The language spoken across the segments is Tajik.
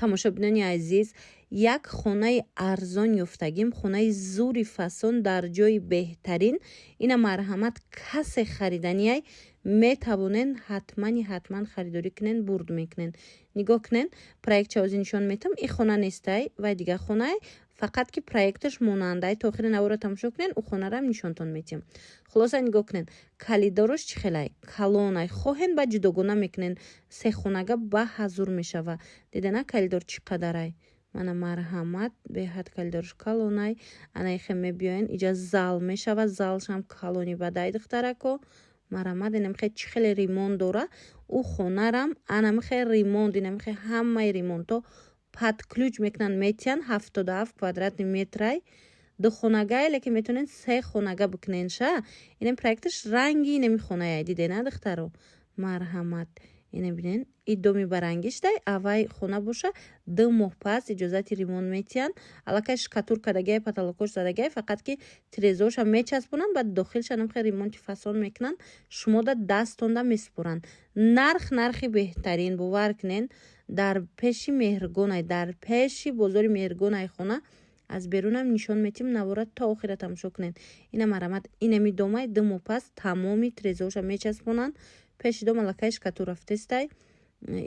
тамошобинони азиз, як хонаи арзон ёфтагим, хонаи зури фасон дар ҷои беҳтарин. Ина марҳамат касе хариданияй метавонен ҳатман харидорӣ кунен, бурд мекунен. Нигоҳ кунен, проектча ҳозир нишон метам, ин хона нестай, вай дигар хонае, фақат ки проекташ монандаи то охири навора тамошо кунен, у хонарам нишонтон метем. Хулоса нигоҳ кунен, калидорош чӣ хелай калонай хоҳен ба ҷудогона мекунен, се хонага ба ҳазур мешава. Дидана калидор чӣ қадарай. Мана марҳамат беҳад калидорш калонай, анаихе мебиёен иҷа зал мешава, залшам калони бадай духтарако. Марҳамат инамихе чӣ хеле ремонт дора, у хонарам анамихе ремонт, инамихе ҳамаи ремонто пад ключ мекунан, метиян 77 квадратни метрай ду хонагай, лекин метонен 3 хонага бикунен ша. Инам проекташ ранги инами хонае дидена духтаро. Марҳамат ина бинен идоми барангиштай авай хона боша 2 моҳ пас иҷозати ремонт метиян. Аллакай шкатурка дагай, потолокош задагай, фақат ки трезоша мечаспонан, баъд дохилша намхе ремонти фасон мекунан, шумода дастонда меспоран. Нархи беҳтарин бовар кунен, дар пеши меҳргонай, дар пеши бозори меҳргонай хона аз берунам нишон метим, навора то охира тамошо кунен. Ина марҳамат инами домай 2 моҳ пас тамоми трезоша мечаспонан, пеши дом аллакай шкатур рафтестай.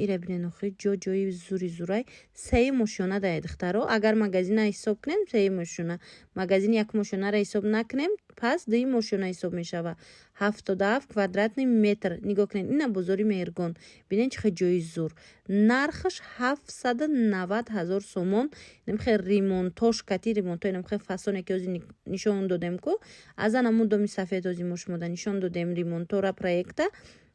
Ира бинен охи ҷои зурай 3 мошина дае духтаро. Агар магазина ҳисоб кунем 3 мошина, магазин 1 мошинара ҳисоб накунем, пас 2 мошина ҳисоб мешава. 77 квадратни метр. Нигоҳ кунен, ина бозори меҳргон. Бинен чихе ҷои зур. Нархаш 790 000 сомон. Намхе ремонтош кати ремонто намхе фасоне ки ҳозир нишон додем ку. Аз анаму доми сафед ҳозир мо шумода нишон додем ремонтора проекта.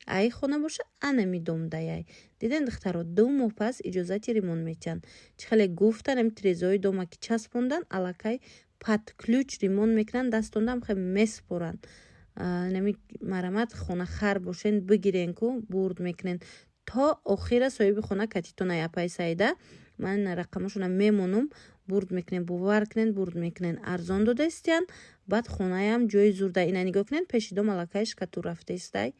Ай хона боша анами дом даяй. Диден духтаро 2 моҳ пас иҷозати ремонт метиян. Чӣ хеле гуфтан ам трезои дома ки часпондан аллакай пад ключ ремонт мекунан, дастонда хе меспоран. Нами марҳамат хона хар бошен бигирен ку бурд мекунен то охира соҳиби хона катитона япай сайда. Ман рақамашона мемонум, бурд мекунен, бовар кунен, бурд мекунен. Арзон додастиян, баъд хонаям ҷои зурда. Ина нигоҳ кунен, пеши дом аллакай шкатур рафтестай.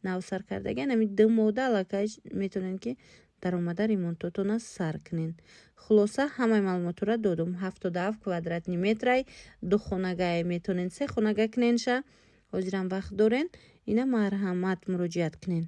Навсар кардаган ами 2 моҳда аллакай метонен ки даромада ремонтотона сар кунен. Хулоса ҳамаи маълумотора додум. 77 квадратни метрай, 2 хонагай метонен 3 хонага куненша. ҳозирам вақт дорен. Ина марҳамат муроҷиат кунен.